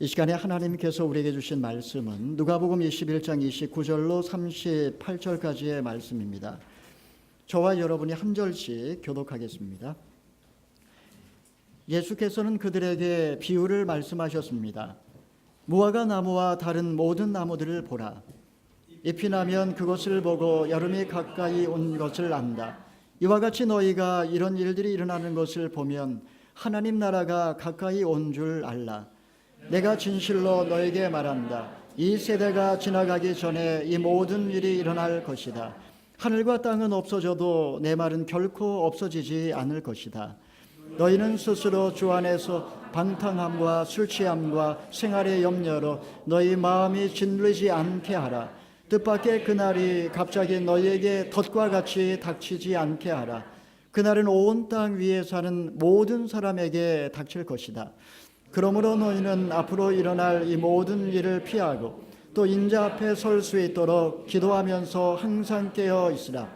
이 시간에 하나님께서 우리에게 주신 말씀은 누가복음 21장 29절로 38절까지의 말씀입니다. 저와 여러분이 한 절씩 교독하겠습니다. 예수께서는 그들에게 비유를 말씀하셨습니다. 무화과 나무와 다른 모든 나무들을 보라. 잎이 나면 그것을 보고 여름이 가까이 온 것을 안다. 이와 같이 너희가 이런 일들이 일어나는 것을 보면 하나님 나라가 가까이 온 줄 알라. 내가 진실로 너에게 말한다. 이 세대가 지나가기 전에 이 모든 일이 일어날 것이다. 하늘과 땅은 없어져도 내 말은 결코 없어지지 않을 것이다. 너희는 스스로 주 안에서 방탕함과 술 취함과 생활의 염려로 너희 마음이 짓눌리지 않게 하라. 뜻밖의 그날이 갑자기 너희에게 덫과 같이 닥치지 않게 하라. 그날은 온 땅 위에 사는 모든 사람에게 닥칠 것이다. 그러므로 너희는 앞으로 일어날 이 모든 일을 피하고 또 인자 앞에 설 수 있도록 기도하면서 항상 깨어 있으라.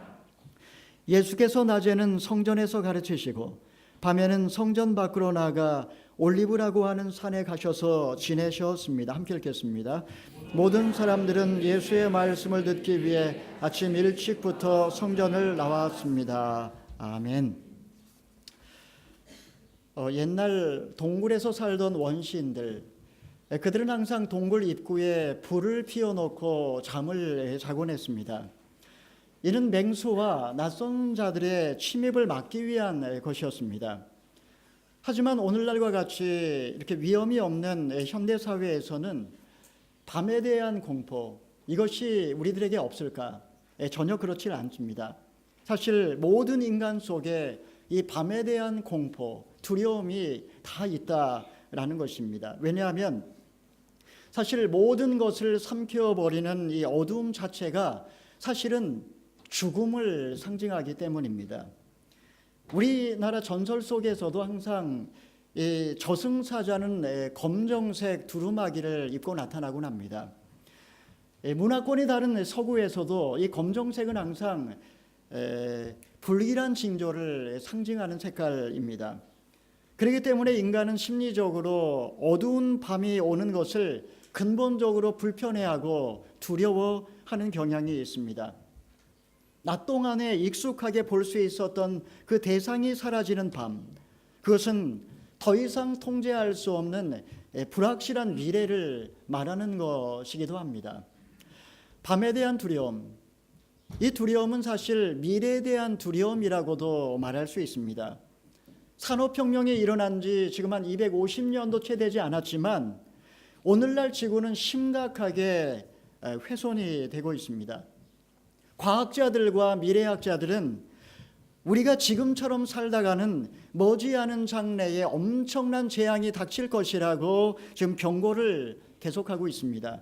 예수께서 낮에는 성전에서 가르치시고 밤에는 성전 밖으로 나가 올리브라고 하는 산에 가셔서 지내셨습니다. 함께 읽겠습니다. 모든 사람들은 예수의 말씀을 듣기 위해 아침 일찍부터 성전을 나왔습니다. 아멘. 옛날 동굴에서 살던 원시인들, 그들은 항상 동굴 입구에 불을 피워놓고 잠을 자곤 했습니다. 이는 맹수와 낯선 자들의 침입을 막기 위한 것이었습니다. 하지만 오늘날과 같이 이렇게 위험이 없는 현대사회에서는 밤에 대한 공포, 이것이 우리들에게 없을까? 전혀 그렇지 않습니다. 사실 모든 인간 속에 이 밤에 대한 공포, 두려움이 다 있다라는 것입니다. 왜냐하면 사실 모든 것을 삼켜버리는 이 어두움 자체가 사실은 죽음을 상징하기 때문입니다. 우리나라 전설 속에서도 항상 이 저승사자는 검정색 두루마기를 입고 나타나곤 합니다. 문화권이 다른 서구에서도 이 검정색은 항상 불길한 징조를 상징하는 색깔입니다. 그렇기 때문에 인간은 심리적으로 어두운 밤이 오는 것을 근본적으로 불편해하고 두려워하는 경향이 있습니다. 낮 동안에 익숙하게 볼 수 있었던 그 대상이 사라지는 밤, 그것은 더 이상 통제할 수 없는 불확실한 미래를 말하는 것이기도 합니다. 밤에 대한 두려움, 이 두려움은 사실 미래에 대한 두려움이라고도 말할 수 있습니다. 산업혁명이 일어난 지 지금 한 250년도 채 되지 않았지만 오늘날 지구는 심각하게 훼손이 되고 있습니다. 과학자들과 미래학자들은 우리가 지금처럼 살다가는 머지않은 장래에 엄청난 재앙이 닥칠 것이라고 지금 경고를 계속하고 있습니다.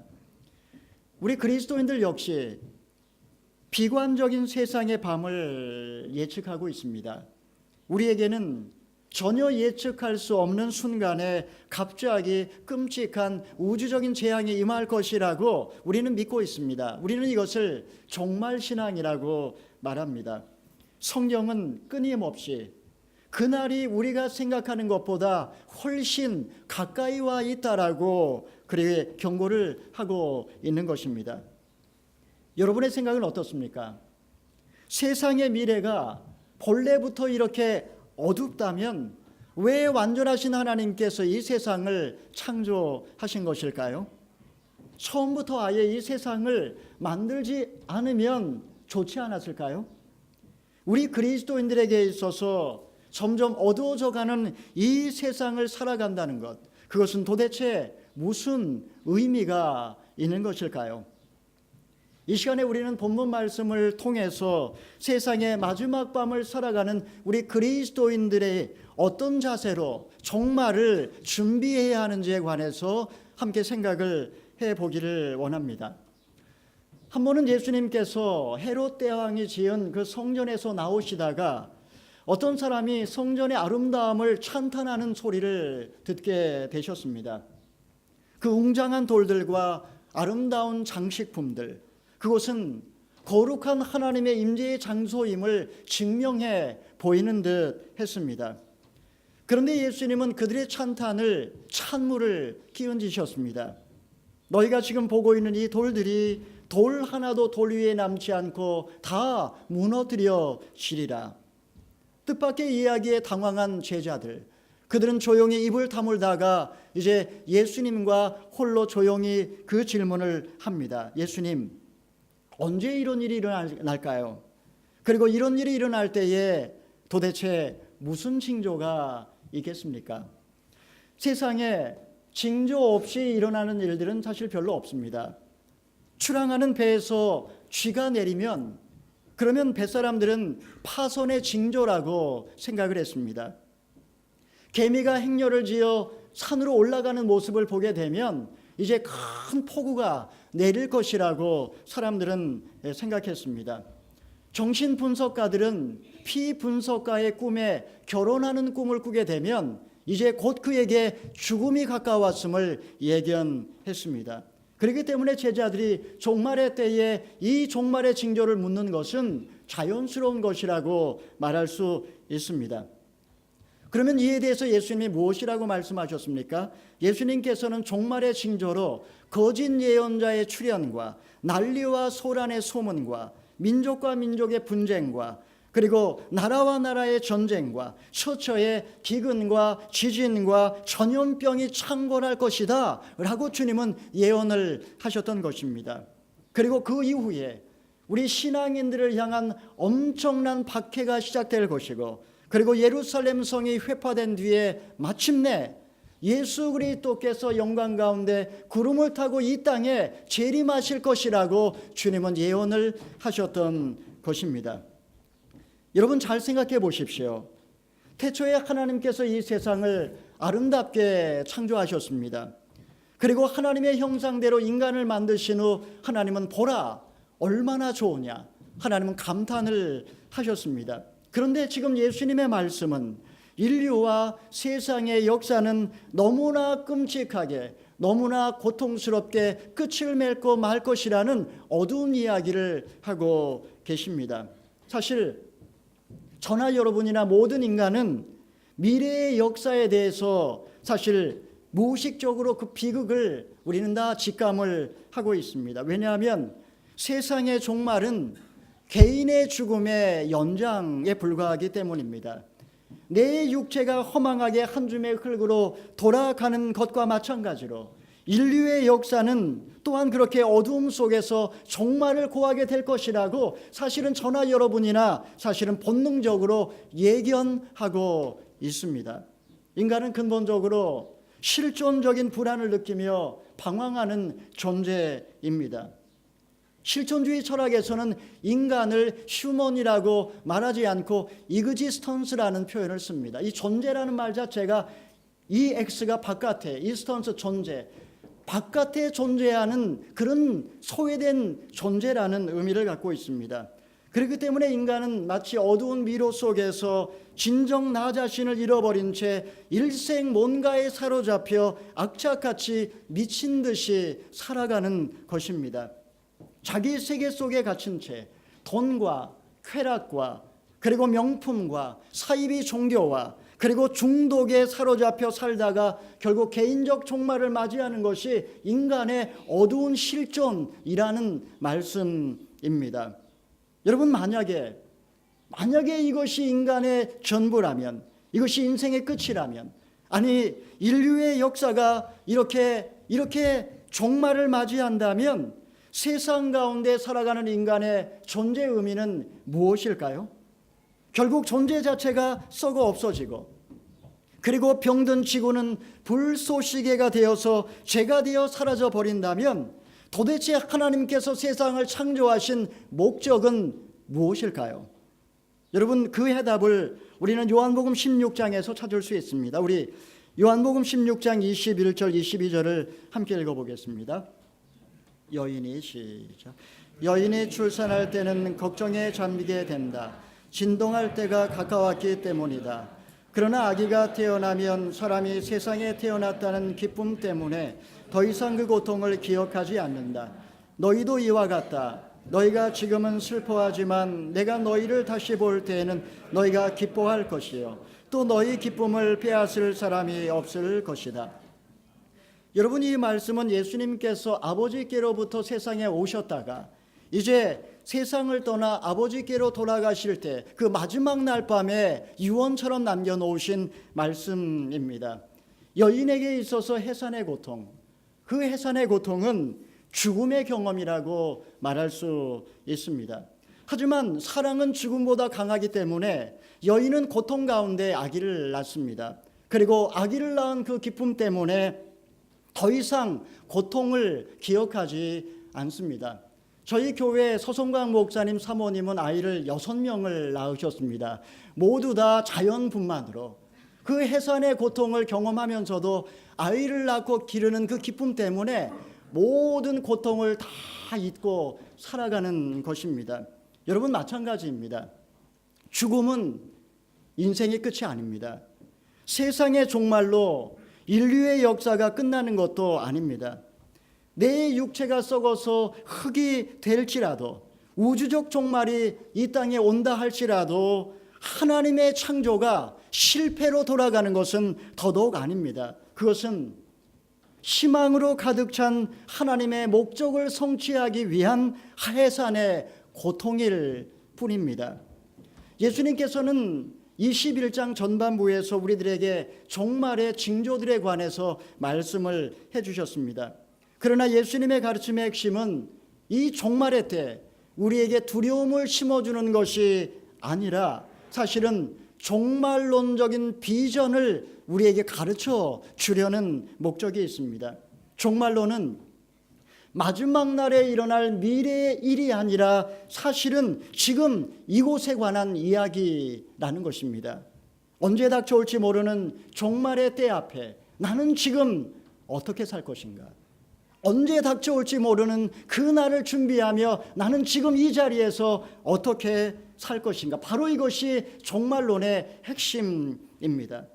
우리 그리스도인들 역시 비관적인 세상의 밤을 예측하고 있습니다. 우리에게는 전혀 예측할 수 없는 순간에 갑자기 끔찍한 우주적인 재앙이 임할 것이라고 우리는 믿고 있습니다. 우리는 이것을 종말신앙이라고 말합니다. 성경은 끊임없이 그날이 우리가 생각하는 것보다 훨씬 가까이 와 있다라고 그렇게 경고를 하고 있는 것입니다. 여러분의 생각은 어떻습니까? 세상의 미래가 본래부터 이렇게 어둡다면 왜 완전하신 하나님께서 이 세상을 창조하신 것일까요? 처음부터 아예 이 세상을 만들지 않으면 좋지 않았을까요? 우리 그리스도인들에게 있어서 점점 어두워져가는 이 세상을 살아간다는 것, 그것은 도대체 무슨 의미가 있는 것일까요? 이 시간에 우리는 본문 말씀을 통해서 세상의 마지막 밤을 살아가는 우리 그리스도인들의 어떤 자세로 종말을 준비해야 하는지에 관해서 함께 생각을 해보기를 원합니다. 한 번은 예수님께서 헤롯 대왕이 지은 그 성전에서 나오시다가 어떤 사람이 성전의 아름다움을 찬탄하는 소리를 듣게 되셨습니다. 그 웅장한 돌들과 아름다운 장식품들, 그것은 거룩한 하나님의 임재의 장소임을 증명해 보이는 듯 했습니다. 그런데 예수님은 그들의 찬물을 끼얹으셨습니다. 너희가 지금 보고 있는 이 돌들이 돌 하나도 돌 위에 남지 않고 다 무너뜨려지리라. 뜻밖의 이야기에 당황한 제자들, 그들은 조용히 입을 다물다가 이제 예수님과 홀로 조용히 그 질문을 합니다. 예수님, 언제 이런 일이 일어날까요? 그리고 이런 일이 일어날 때에 도대체 무슨 징조가 있겠습니까? 세상에 징조 없이 일어나는 일들은 사실 별로 없습니다. 출항하는 배에서 쥐가 내리면 그러면 뱃사람들은 파손의 징조라고 생각을 했습니다. 개미가 행렬을 지어 산으로 올라가는 모습을 보게 되면 이제 큰 폭우가 내릴 것이라고 사람들은 생각했습니다. 정신분석가들은 피분석가의 꿈에 결혼하는 꿈을 꾸게 되면 이제 곧 그에게 죽음이 가까웠음을 예견했습니다. 그렇기 때문에 제자들이 종말의 때에 이 종말의 징조를 묻는 것은 자연스러운 것이라고 말할 수 있습니다. 그러면 이에 대해서 예수님이 무엇이라고 말씀하셨습니까? 예수님께서는 종말의 징조로 거짓 예언자의 출현과 난리와 소란의 소문과 민족과 민족의 분쟁과 그리고 나라와 나라의 전쟁과 처처의 기근과 지진과 전염병이 창궐할 것이다 라고 주님은 예언을 하셨던 것입니다. 그리고 그 이후에 우리 신앙인들을 향한 엄청난 박해가 시작될 것이고, 그리고 예루살렘 성이 회파된 뒤에 마침내 예수 그리스도께서 영광 가운데 구름을 타고 이 땅에 재림하실 것이라고 주님은 예언을 하셨던 것입니다. 여러분 잘 생각해 보십시오. 태초에 하나님께서 이 세상을 아름답게 창조하셨습니다. 그리고 하나님의 형상대로 인간을 만드신 후 하나님은 보라 얼마나 좋으냐, 하나님은 감탄을 하셨습니다. 그런데 지금 예수님의 말씀은 인류와 세상의 역사는 너무나 끔찍하게, 너무나 고통스럽게 끝을 맺고 말 것이라는 어두운 이야기를 하고 계십니다. 사실 저나 여러분이나 모든 인간은 미래의 역사에 대해서 사실 무의식적으로 그 비극을 우리는 다 직감을 하고 있습니다. 왜냐하면 세상의 종말은 개인의 죽음의 연장에 불과하기 때문입니다. 내 육체가 허망하게 한 줌의 흙으로 돌아가는 것과 마찬가지로 인류의 역사는 또한 그렇게 어두움 속에서 종말을 고하게 될 것이라고 사실은 저나 여러분이나 사실은 본능적으로 예견하고 있습니다. 인간은 근본적으로 실존적인 불안을 느끼며 방황하는 존재입니다. 실존주의 철학에서는 인간을 휴먼이라고 말하지 않고 이그지스턴스라는 표현을 씁니다. 이 존재라는 말 자체가 이 X가 바깥에, 이스턴스 존재, 바깥에 존재하는 그런 소외된 존재라는 의미를 갖고 있습니다. 그렇기 때문에 인간은 마치 어두운 미로 속에서 진정 나 자신을 잃어버린 채 일생 뭔가에 사로잡혀 악착같이 미친 듯이 살아가는 것입니다. 자기 세계 속에 갇힌 채 돈과 쾌락과 그리고 명품과 사이비 종교와 그리고 중독에 사로잡혀 살다가 결국 개인적 종말을 맞이하는 것이 인간의 어두운 실존이라는 말씀입니다. 여러분 만약에 이것이 인간의 전부라면, 이것이 인생의 끝이라면, 아니 인류의 역사가 이렇게 종말을 맞이한다면 세상 가운데 살아가는 인간의 존재 의미는 무엇일까요? 결국 존재 자체가 썩어 없어지고, 그리고 병든 지구는 불쏘시개가 되어서 죄가 되어 사라져 버린다면 도대체 하나님께서 세상을 창조하신 목적은 무엇일까요? 여러분 그 해답을 우리는 요한복음 16장에서 찾을 수 있습니다. 우리 요한복음 16장 21절 22절을 함께 읽어보겠습니다. 여인이 시작. 여인이 출산할 때는 걱정에 잠기게 된다. 진동할 때가 가까웠기 때문이다. 그러나 아기가 태어나면 사람이 세상에 태어났다는 기쁨 때문에 더 이상 그 고통을 기억하지 않는다. 너희도 이와 같다. 너희가 지금은 슬퍼하지만 내가 너희를 다시 볼 때에는 너희가 기뻐할 것이요. 또 또 너희 기쁨을 빼앗을 사람이 없을 것이다. 여러분, 이 말씀은 예수님께서 아버지께로부터 세상에 오셨다가 이제 세상을 떠나 아버지께로 돌아가실 때 그 마지막 날 밤에 유언처럼 남겨놓으신 말씀입니다. 여인에게 있어서 해산의 고통, 그 해산의 고통은 죽음의 경험이라고 말할 수 있습니다. 하지만 사랑은 죽음보다 강하기 때문에 여인은 고통 가운데 아기를 낳습니다. 그리고 아기를 낳은 그 기쁨 때문에 더 이상 고통을 기억하지 않습니다. 저희 교회 서성광 목사님 사모님은 아이를 6명을 낳으셨습니다. 모두 다 자연분만으로 그 해산의 고통을 경험하면서도 아이를 낳고 기르는 그 기쁨 때문에 모든 고통을 다 잊고 살아가는 것입니다. 여러분, 마찬가지입니다. 죽음은 인생의 끝이 아닙니다. 세상의 종말로 인류의 역사가 끝나는 것도 아닙니다. 내 육체가 썩어서 흙이 될지라도, 우주적 종말이 이 땅에 온다 할지라도 하나님의 창조가 실패로 돌아가는 것은 더더욱 아닙니다. 그것은 희망으로 가득 찬 하나님의 목적을 성취하기 위한 해산의 고통일 뿐입니다. 예수님께서는 21장 전반부에서 우리들에게 종말의 징조들에 관해서 말씀을 해주셨습니다. 그러나 예수님의 가르침의 핵심은 이 종말의 때 우리에게 두려움을 심어주는 것이 아니라 사실은 종말론적인 비전을 우리에게 가르쳐 주려는 목적이 있습니다. 종말론은 마지막 날에 일어날 미래의 일이 아니라 사실은 지금 이곳에 관한 이야기라는 것입니다. 언제 닥쳐올지 모르는 종말의 때 앞에 나는 지금 어떻게 살 것인가? 언제 닥쳐올지 모르는 그 날을 준비하며 나는 지금 이 자리에서 어떻게 살 것인가? 바로 이것이 종말론의 핵심입니다.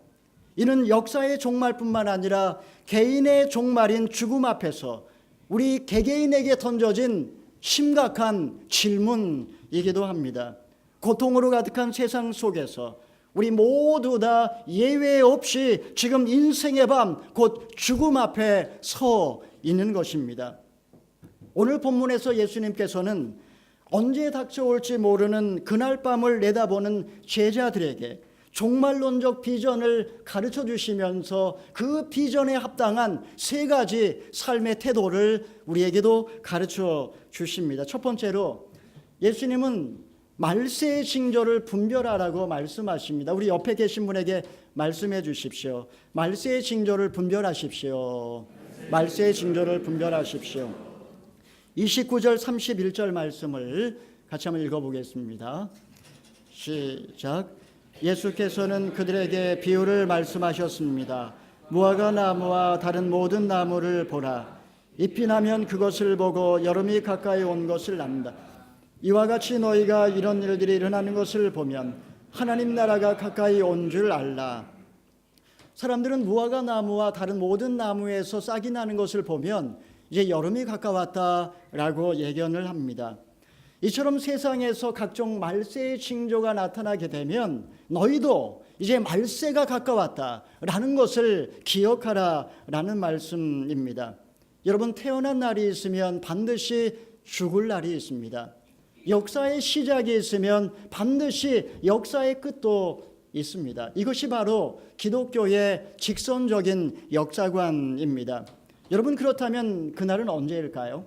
이는 역사의 종말뿐만 아니라 개인의 종말인 죽음 앞에서 우리 개개인에게 던져진 심각한 질문이기도 합니다. 고통으로 가득한 세상 속에서 우리 모두 다 예외 없이 지금 인생의 밤, 곧 죽음 앞에 서 있는 것입니다. 오늘 본문에서 예수님께서는 언제 닥쳐올지 모르는 그날 밤을 내다보는 제자들에게 종말론적 비전을 가르쳐 주시면서 그 비전에 합당한 3가지 삶의 태도를 우리에게도 가르쳐 주십니다. 첫 번째로 예수님은 말세의 징조를 분별하라고 말씀하십니다. 우리 옆에 계신 분에게 말씀해 주십시오. 말세의 징조를 분별하십시오. 말세의 징조를 분별하십시오. 29절 31절 말씀을 같이 한번 읽어보겠습니다. 시작. 예수께서는 그들에게 비유를 말씀하셨습니다. 무화과 나무와 다른 모든 나무를 보라. 잎이 나면 그것을 보고 여름이 가까이 온 것을 안다. 이와 같이 너희가 이런 일들이 일어나는 것을 보면 하나님 나라가 가까이 온 줄 알라. 사람들은 무화과 나무와 다른 모든 나무에서 싹이 나는 것을 보면 이제 여름이 가까웠다라고 예견을 합니다. 이처럼 세상에서 각종 말세의 징조가 나타나게 되면 너희도 이제 말세가 가까웠다라는 것을 기억하라라는 말씀입니다. 여러분, 태어난 날이 있으면 반드시 죽을 날이 있습니다. 역사의 시작이 있으면 반드시 역사의 끝도 있습니다. 이것이 바로 기독교의 직선적인 역사관입니다. 여러분, 그렇다면 그날은 언제일까요?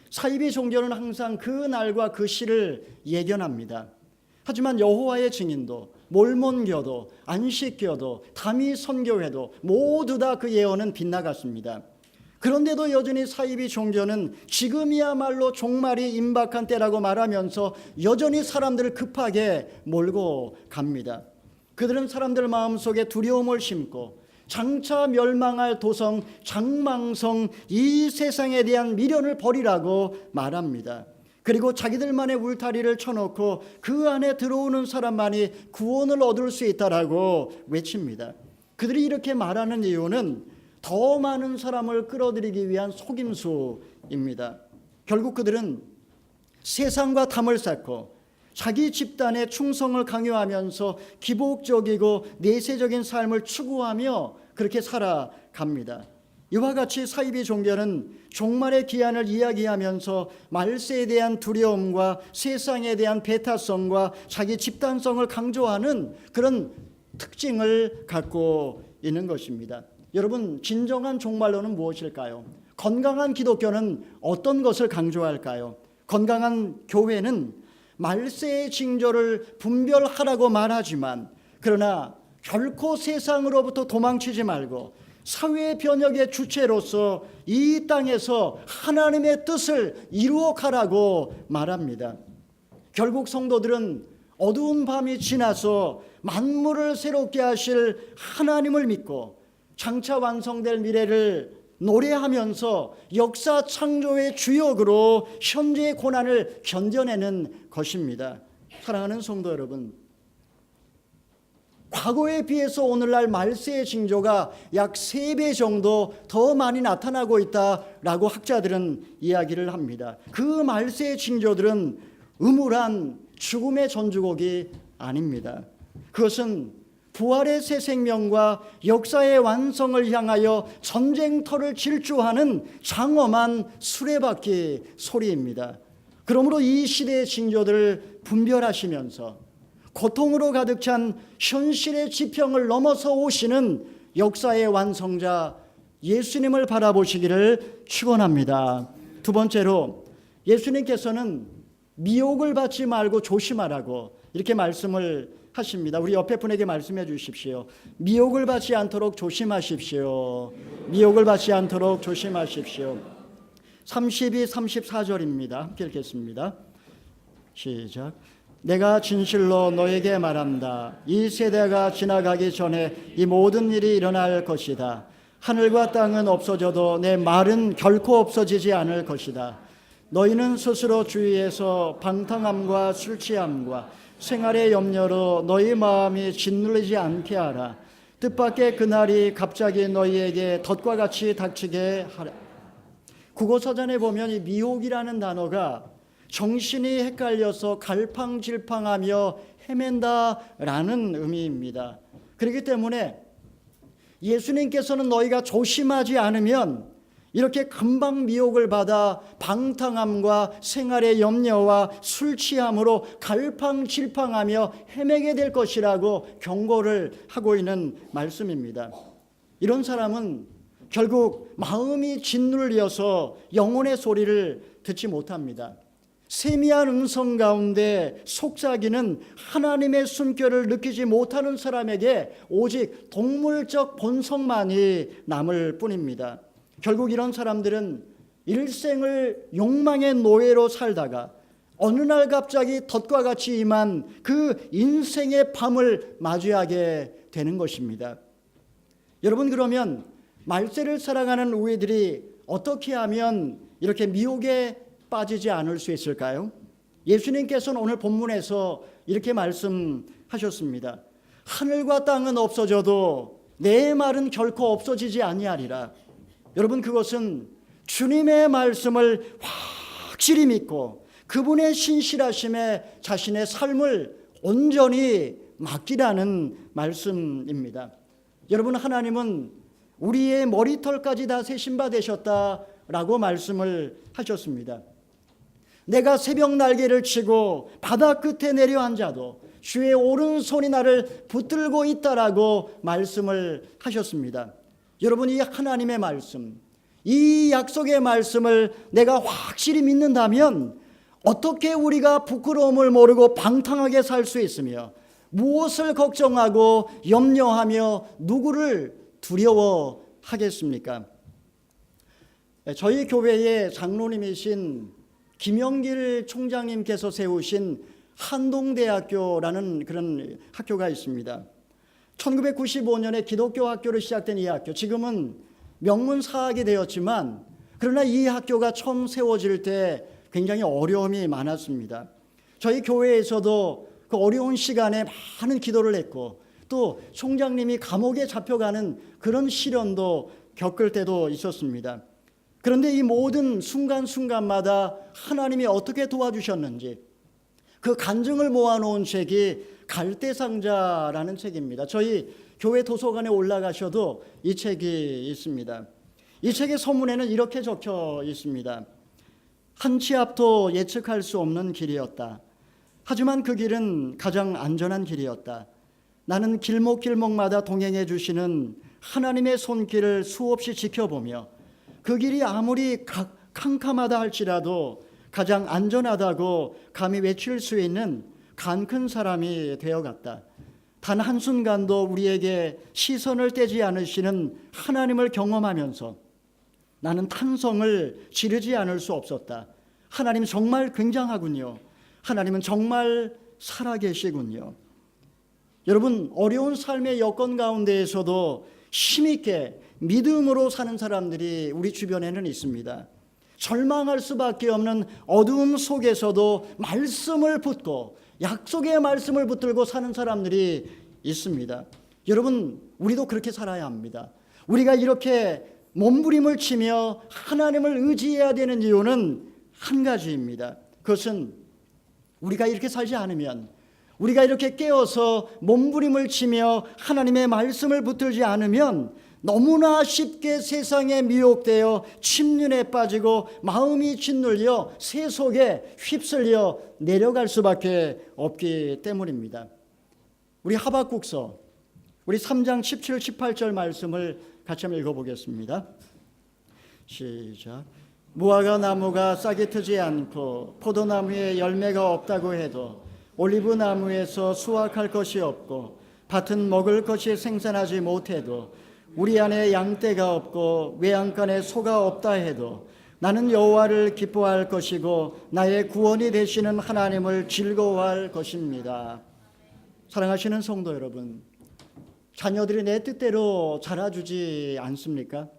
사이비 종교는 항상 그 날과 그 시를 예견합니다. 하지만 여호와의 증인도, 몰몬교도, 안식교도, 다미 선교회도 모두 다 그 예언은 빗나갔습니다. 그런데도 여전히 사이비 종교는 지금이야말로 종말이 임박한 때라고 말하면서 여전히 사람들을 급하게 몰고 갑니다. 그들은 사람들 마음속에 두려움을 심고 장차 멸망할 도성 장망성 이 세상에 대한 미련을 버리라고 말합니다. 그리고 자기들만의 울타리를 쳐놓고 그 안에 들어오는 사람만이 구원을 얻을 수 있다라고 외칩니다. 그들이 이렇게 말하는 이유는 더 많은 사람을 끌어들이기 위한 속임수입니다. 결국 그들은 세상과 담을 쌓고 자기 집단의 충성을 강요하면서 기복적이고 내세적인 삶을 추구하며 그렇게 살아갑니다. 이와 같이 사이비 종교는 종말의 기한을 이야기하면서 말세에 대한 두려움과 세상에 대한 배타성과 자기 집단성을 강조하는 그런 특징을 갖고 있는 것입니다. 여러분, 진정한 종말론은 무엇일까요? 건강한 기독교는 어떤 것을 강조할까요? 건강한 교회는 말세의 징조를 분별하라고 말하지만, 그러나 결코 세상으로부터 도망치지 말고 사회 변혁의 주체로서 이 땅에서 하나님의 뜻을 이루어 가라고 말합니다. 결국 성도들은 어두운 밤이 지나서 만물을 새롭게 하실 하나님을 믿고 장차 완성될 미래를 노래하면서 역사 창조의 주역으로 현재의 고난을 견뎌내는 것입니다. 사랑하는 성도 여러분, 과거에 비해서 오늘날 말세의 징조가 약 3배 정도 더 많이 나타나고 있다라고 학자들은 이야기를 합니다. 그 말세의 징조들은 음울한 죽음의 전주곡이 아닙니다. 그것은 부활의 새 생명과 역사의 완성을 향하여 전쟁터를 질주하는 장엄한 수레바퀴 소리입니다. 그러므로 이 시대의 징조들을 분별하시면서 고통으로 가득 찬 현실의 지평을 넘어서 오시는 역사의 완성자 예수님을 바라보시기를 축원합니다. 두 번째로, 예수님께서는 미혹을 받지 말고 조심하라고 이렇게 말씀을 하십니다. 우리 옆에 분에게 말씀해 주십시오. 미혹을 받지 않도록 조심하십시오. 미혹을 받지 않도록 조심하십시오. 32, 34절입니다. 함께 읽겠습니다. 시작. 내가 진실로 너에게 말한다. 이 세대가 지나가기 전에 이 모든 일이 일어날 것이다. 하늘과 땅은 없어져도 내 말은 결코 없어지지 않을 것이다. 너희는 스스로 주위에서 방탕함과 술 취함과 생활의 염려로 너희 마음이 짓눌리지 않게 하라. 뜻밖의 그날이 갑자기 너희에게 덫과 같이 닥치게 하라. 국어사전에 보면 이 미혹이라는 단어가 정신이 헷갈려서 갈팡질팡하며 헤맨다라는 의미입니다. 그렇기 때문에 예수님께서는 너희가 조심하지 않으면 이렇게 금방 미혹을 받아 방탕함과 생활의 염려와 술 취함으로 갈팡질팡하며 헤매게 될 것이라고 경고를 하고 있는 말씀입니다. 이런 사람은 결국 마음이 짓눌려서 영혼의 소리를 듣지 못합니다. 세미한 음성 가운데 속삭이는 하나님의 숨결을 느끼지 못하는 사람에게 오직 동물적 본성만이 남을 뿐입니다. 결국 이런 사람들은 일생을 욕망의 노예로 살다가 어느 날 갑자기 덫과 같이 임한 그 인생의 밤을 맞이하게 되는 것입니다. 여러분, 그러면 말세를 살아가는 우리들이 어떻게 하면 이렇게 미혹에 빠지지 않을 수 있을까요? 예수님께서는 오늘 본문에서 이렇게 말씀하셨습니다. 하늘과 땅은 없어져도 내 말은 결코 없어지지 아니하리라. 여러분, 그것은 주님의 말씀을 확실히 믿고 그분의 신실하심에 자신의 삶을 온전히 맡기라는 말씀입니다. 여러분, 하나님은 우리의 머리털까지 다 세신 바 되셨다라고 말씀을 하셨습니다. 내가 새벽 날개를 치고 바다 끝에 내려앉아도 주의 오른손이 나를 붙들고 있다라고 말씀을 하셨습니다. 여러분, 이 하나님의 말씀, 이 약속의 말씀을 내가 확실히 믿는다면 어떻게 우리가 부끄러움을 모르고 방탕하게 살 수 있으며 무엇을 걱정하고 염려하며 누구를 두려워하겠습니까? 저희 교회의 장로님이신 김영길 총장님께서 세우신 한동대학교라는 그런 학교가 있습니다. 1995년에 기독교 학교로 시작된 이 학교, 지금은 명문사학이 되었지만 그러나 이 학교가 처음 세워질 때 굉장히 어려움이 많았습니다. 저희 교회에서도 그 어려운 시간에 많은 기도를 했고 또 총장님이 감옥에 잡혀가는 그런 시련도 겪을 때도 있었습니다. 그런데 이 모든 순간순간마다 하나님이 어떻게 도와주셨는지, 그 간증을 모아놓은 책이 갈대상자라는 책입니다. 저희 교회 도서관에 올라가셔도 이 책이 있습니다. 이 책의 서문에는 이렇게 적혀 있습니다. 한 치 앞도 예측할 수 없는 길이었다. 하지만 그 길은 가장 안전한 길이었다. 나는 길목길목마다 동행해 주시는 하나님의 손길을 수없이 지켜보며 그 길이 아무리 캄캄하다 할지라도 가장 안전하다고 감히 외칠 수 있는 간 큰 사람이 되어갔다. 단 한순간도 우리에게 시선을 떼지 않으시는 하나님을 경험하면서 나는 탄성을 지르지 않을 수 없었다. 하나님 정말 굉장하군요. 하나님은 정말 살아계시군요. 여러분, 어려운 삶의 여건 가운데에서도 힘있게 믿음으로 사는 사람들이 우리 주변에는 있습니다. 절망할 수밖에 없는 어두움 속에서도 말씀을 붙고 약속의 말씀을 붙들고 사는 사람들이 있습니다. 여러분, 우리도 그렇게 살아야 합니다. 우리가 이렇게 몸부림을 치며 하나님을 의지해야 되는 이유는 한 가지입니다. 그것은 우리가 이렇게 살지 않으면, 우리가 이렇게 깨어서 몸부림을 치며 하나님의 말씀을 붙들지 않으면 너무나 쉽게 세상에 미혹되어 침륜에 빠지고 마음이 짓눌려 새 속에 휩쓸려 내려갈 수밖에 없기 때문입니다. 우리 하박국서 우리 3장 17, 18절 말씀을 같이 한번 읽어보겠습니다. 시작. 무화과 나무가 싹이 트지 않고 포도나무에 열매가 없다고 해도 올리브 나무에서 수확할 것이 없고 밭은 먹을 것이 생산하지 못해도 우리 안에 양떼가 없고 외양간에 소가 없다 해도 나는 여호와를 기뻐할 것이고 나의 구원이 되시는 하나님을 즐거워할 것입니다. 사랑하시는 성도 여러분, 자녀들이 내 뜻대로 자라주지 않습니까?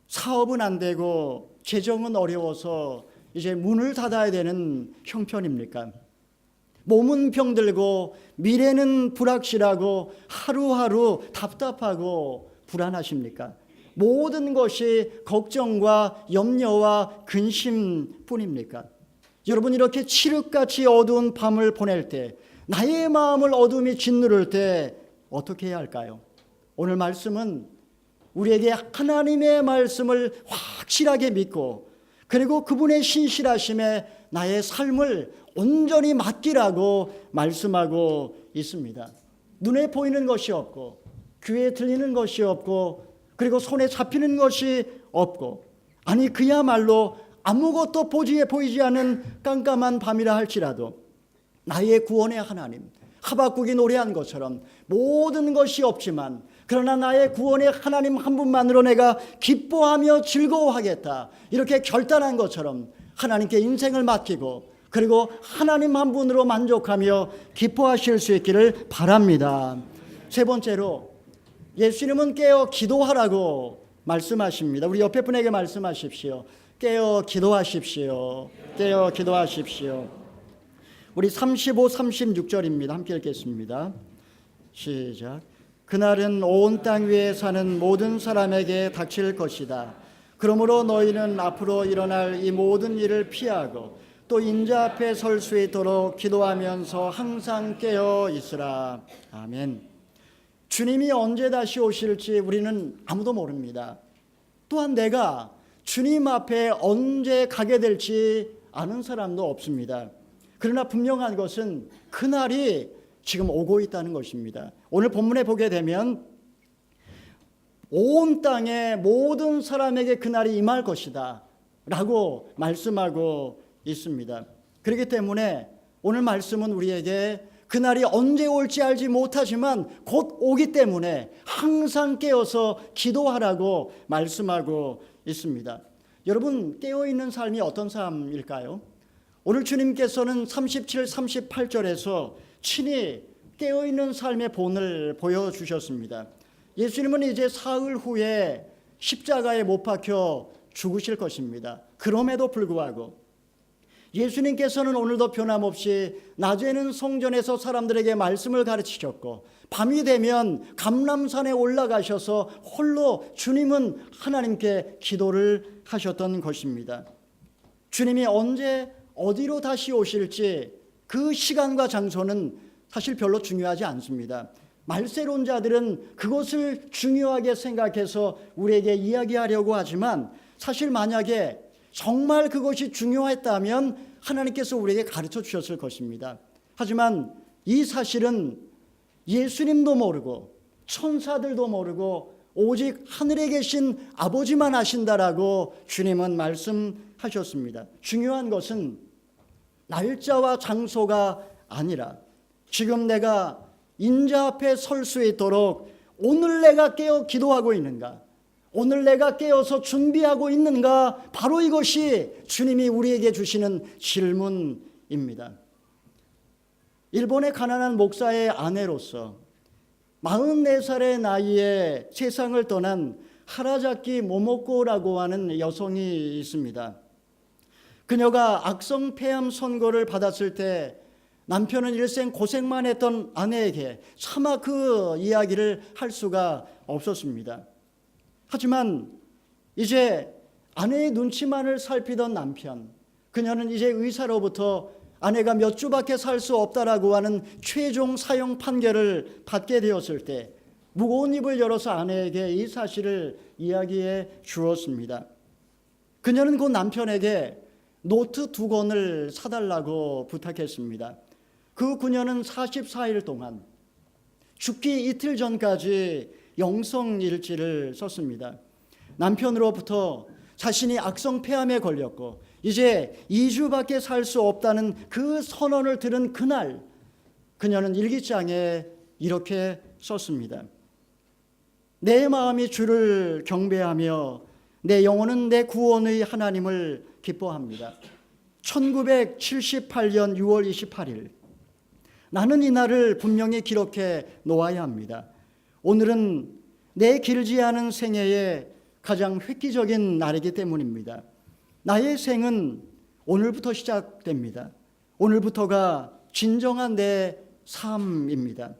사업은 안 되고 재정은 어려워서 이제 문을 닫아야 되는 형편입니까? 몸은 병들고 미래는 불확실하고 하루하루 답답하고 불안하십니까? 모든 것이 걱정과 염려와 근심뿐입니까? 여러분, 이렇게 칠흑같이 어두운 밤을 보낼 때, 나의 마음을 어둠이 짓누를 때 어떻게 해야 할까요? 오늘 말씀은 우리에게 하나님의 말씀을 확실하게 믿고 그리고 그분의 신실하심에 나의 삶을 온전히 맡기라고 말씀하고 있습니다. 눈에 보이는 것이 없고 귀에 들리는 것이 없고 그리고 손에 잡히는 것이 없고, 아니 그야말로 아무것도 보이지 않는 깜깜한 밤이라 할지라도 나의 구원의 하나님, 하박국이 노래한 것처럼 모든 것이 없지만 그러나 나의 구원의 하나님 한 분만으로 내가 기뻐하며 즐거워하겠다, 이렇게 결단한 것처럼 하나님께 인생을 맡기고 그리고 하나님 한 분으로 만족하며 기뻐하실 수 있기를 바랍니다. 세 번째로, 예수님은 깨어 기도하라고 말씀하십니다. 우리 옆에 분에게 말씀하십시오. 깨어 기도하십시오. 깨어 기도하십시오. 우리 35, 36절입니다. 함께 읽겠습니다. 시작. 그날은 온 땅 위에 사는 모든 사람에게 닥칠 것이다. 그러므로 너희는 앞으로 일어날 이 모든 일을 피하고 또 인자 앞에 설 수 있도록 기도하면서 항상 깨어 있으라. 아멘. 주님이 언제 다시 오실지 우리는 아무도 모릅니다. 또한 내가 주님 앞에 언제 가게 될지 아는 사람도 없습니다. 그러나 분명한 것은 그날이 지금 오고 있다는 것입니다. 오늘 본문에 보게 되면 온 땅의 모든 사람에게 그날이 임할 것이다 라고 말씀하고 있습니다. 그렇기 때문에 오늘 말씀은 우리에게 그날이 언제 올지 알지 못하지만 곧 오기 때문에 항상 깨어서 기도하라고 말씀하고 있습니다. 여러분, 깨어있는 삶이 어떤 삶일까요? 오늘 주님께서는 37, 38절에서 친히 깨어있는 삶의 본을 보여주셨습니다. 예수님은 이제 사흘 후에 십자가에 못 박혀 죽으실 것입니다. 그럼에도 불구하고 예수님께서는 오늘도 변함없이 낮에는 성전에서 사람들에게 말씀을 가르치셨고 밤이 되면 감람산에 올라가셔서 홀로 주님은 하나님께 기도를 하셨던 것입니다. 주님이 언제 어디로 다시 오실지 그 시간과 장소는 사실 별로 중요하지 않습니다. 말세론자들은 그것을 중요하게 생각해서 우리에게 이야기하려고 하지만 사실 만약에 정말 그것이 중요했다면 하나님께서 우리에게 가르쳐 주셨을 것입니다. 하지만 이 사실은 예수님도 모르고 천사들도 모르고 오직 하늘에 계신 아버지만 아신다라고 주님은 말씀하셨습니다. 중요한 것은 날짜와 장소가 아니라 지금 내가 인자 앞에 설 수 있도록 오늘 내가 깨어 기도하고 있는가, 오늘 내가 깨어서 준비하고 있는가, 바로 이것이 주님이 우리에게 주시는 질문입니다. 일본의 가난한 목사의 아내로서 44살의 나이에 세상을 떠난 하라자키 모모코라고 하는 여성이 있습니다. 그녀가 악성 폐암 선고를 받았을 때 남편은 일생 고생만 했던 아내에게 차마 그 이야기를 할 수가 없었습니다. 하지만 이제 아내의 눈치만을 살피던 남편, 그녀는 이제 의사로부터 아내가 몇 주밖에 살 수 없다라고 하는 최종 사형 판결을 받게 되었을 때 무거운 입을 열어서 아내에게 이 사실을 이야기해 주었습니다. 그녀는 그 남편에게 노트 2권을 사달라고 부탁했습니다. 그 그녀는 44일 동안 죽기 이틀 전까지 영성일지를 썼습니다. 남편으로부터 자신이 악성 폐암에 걸렸고 이제 2주밖에 살 수 없다는 그 선언을 들은 그날 그녀는 일기장에 이렇게 썼습니다. 내 마음이 주를 경배하며 내 영혼은 내 구원의 하나님을 기뻐합니다. 1978년 6월 28일 나는 이 날을 분명히 기록해 놓아야 합니다. 오늘은 내 길지 않은 생애의 가장 획기적인 날이기 때문입니다. 나의 생은 오늘부터 시작됩니다. 오늘부터가 진정한 내 삶입니다.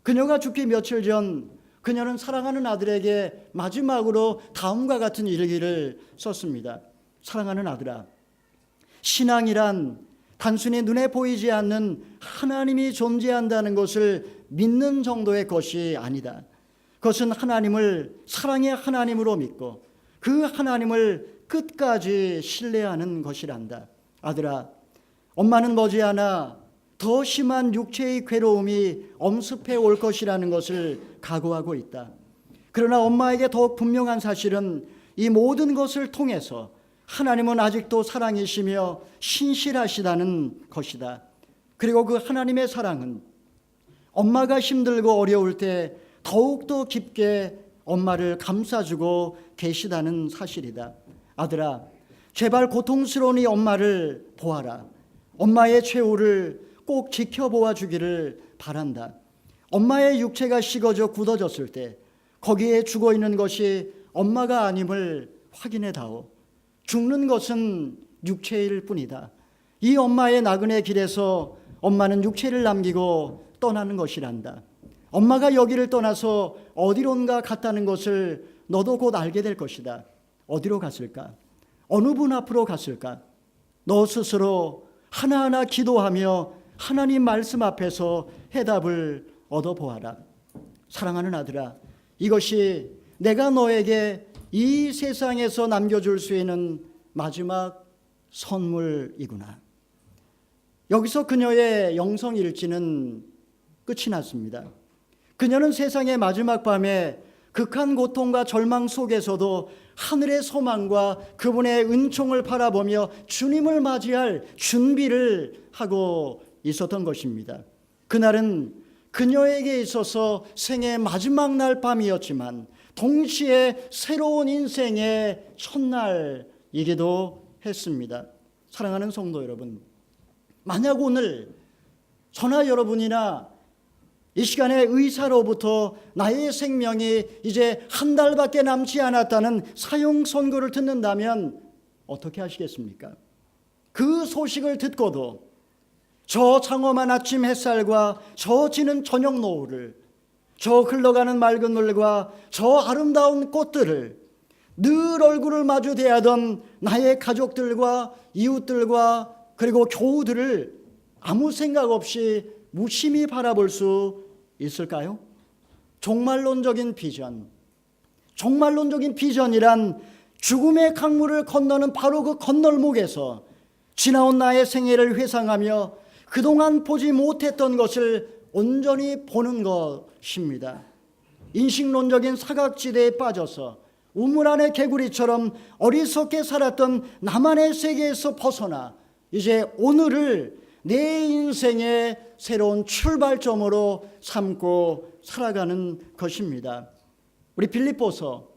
그녀가 죽기 며칠 전 그녀는 사랑하는 아들에게 마지막으로 다음과 같은 일기를 썼습니다. 사랑하는 아들아, 신앙이란 단순히 눈에 보이지 않는 하나님이 존재한다는 것을 믿는 정도의 것이 아니다. 그것은 하나님을 사랑의 하나님으로 믿고 그 하나님을 끝까지 신뢰하는 것이란다. 아들아, 엄마는 머지않아 더 심한 육체의 괴로움이 엄습해 올 것이라는 것을 각오하고 있다. 그러나 엄마에게 더욱 분명한 사실은 이 모든 것을 통해서 하나님은 아직도 사랑이시며 신실하시다는 것이다. 그리고 그 하나님의 사랑은 엄마가 힘들고 어려울 때 더욱더 깊게 엄마를 감싸주고 계시다는 사실이다. 아들아, 제발 고통스러운 이 엄마를 보아라. 엄마의 최후를 꼭 지켜보아 주기를 바란다. 엄마의 육체가 식어져 굳어졌을 때 거기에 죽어 있는 것이 엄마가 아님을 확인해 다오. 죽는 것은 육체일 뿐이다. 이 엄마의 나그네 길에서 엄마는 육체를 남기고 떠나는 것이란다. 엄마가 여기를 떠나서 어디론가 갔다는 것을 너도 곧 알게 될 것이다. 어디로 갔을까? 어느 분 앞으로 갔을까? 너 스스로 하나하나 기도하며 하나님 말씀 앞에서 해답을 얻어보아라. 사랑하는 아들아, 이것이 내가 너에게 이 세상에서 남겨줄 수 있는 마지막 선물이구나. 여기서 그녀의 영성일지는 끝이 났습니다. 그녀는 세상의 마지막 밤에 극한 고통과 절망 속에서도 하늘의 소망과 그분의 은총을 바라보며 주님을 맞이할 준비를 하고 있었던 것입니다. 그날은 그녀에게 있어서 생의 마지막 날 밤이었지만 동시에 새로운 인생의 첫날이기도 했습니다. 사랑하는 성도 여러분, 만약 오늘 저나 여러분이나 이 시간에 의사로부터 나의 생명이 이제 한 달밖에 남지 않았다는 사형 선고를 듣는다면 어떻게 하시겠습니까? 그 소식을 듣고도 저 장엄한 아침 햇살과 저 지는 저녁 노을을, 저 흘러가는 맑은 물과 저 아름다운 꽃들을, 늘 얼굴을 마주 대하던 나의 가족들과 이웃들과 그리고 교우들을 아무 생각 없이 무심히 바라볼 수 있을까요? 종말론적인 비전, 종말론적인 비전이란 죽음의 강물을 건너는 바로 그 건널목에서 지나온 나의 생애를 회상하며 그동안 보지 못했던 것을 온전히 보는 것입니다. 인식론적인 사각지대에 빠져서 우물 안의 개구리처럼 어리석게 살았던 나만의 세계에서 벗어나 이제 오늘을 내 인생의 새로운 출발점으로 삼고 살아가는 것입니다. 우리 빌립보서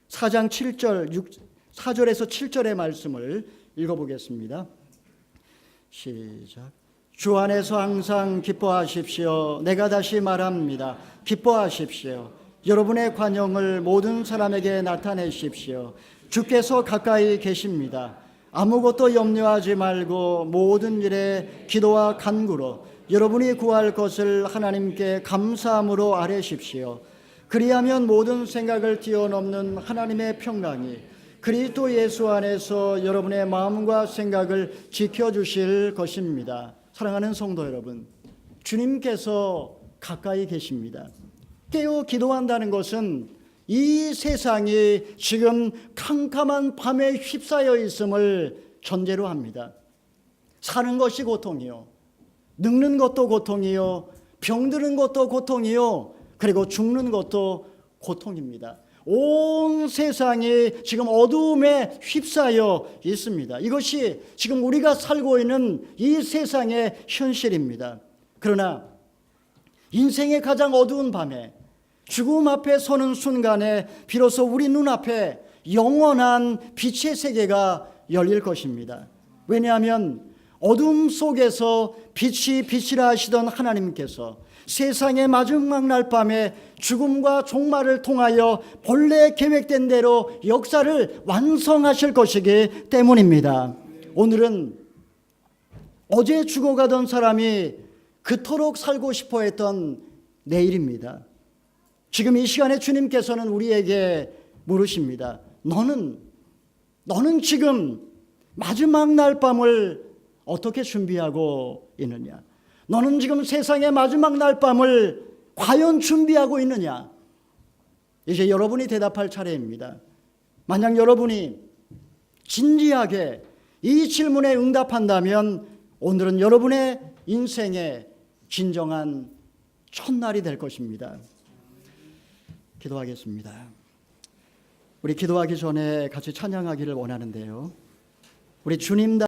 4장 4절에서 7절의 말씀을 읽어보겠습니다. 시작. 주 안에서 항상 기뻐하십시오. 내가 다시 말합니다. 기뻐하십시오. 여러분의 관용을 모든 사람에게 나타내십시오. 주께서 가까이 계십니다. 아무것도 염려하지 말고 모든 일에 기도와 간구로 여러분이 구할 것을 하나님께 감사함으로 아뢰십시오. 그리하면 모든 생각을 뛰어넘는 하나님의 평강이 그리스도 예수 안에서 여러분의 마음과 생각을 지켜주실 것입니다. 사랑하는 성도 여러분, 주님께서 가까이 계십니다. 깨어 기도한다는 것은 이 세상이 지금 캄캄한 밤에 휩싸여 있음을 전제로 합니다. 사는 것이 고통이요, 늙는 것도 고통이요, 병드는 것도 고통이요, 그리고 죽는 것도 고통입니다. 온 세상이 지금 어두움에 휩싸여 있습니다. 이것이 지금 우리가 살고 있는 이 세상의 현실입니다. 그러나 인생의 가장 어두운 밤에 죽음 앞에 서는 순간에 비로소 우리 눈앞에 영원한 빛의 세계가 열릴 것입니다. 왜냐하면 어둠 속에서 빛이 빛이라 하시던 하나님께서 세상의 마지막 날 밤에 죽음과 종말을 통하여 본래 계획된 대로 역사를 완성하실 것이기 때문입니다. 오늘은 어제 죽어가던 사람이 그토록 살고 싶어 했던 내일입니다. 지금 이 시간에 주님께서는 우리에게 물으십니다. 너는 지금 마지막 날 밤을 어떻게 준비하고 있느냐? 너는 지금 세상의 마지막 날 밤을 과연 준비하고 있느냐? 이제 여러분이 대답할 차례입니다. 만약 여러분이 진지하게 이 질문에 응답한다면 오늘은 여러분의 인생의 진정한 첫날이 될 것입니다. 기도하겠습니다. 우리 기도하기 전에 같이 찬양하기를 원하는데요. 우리 주님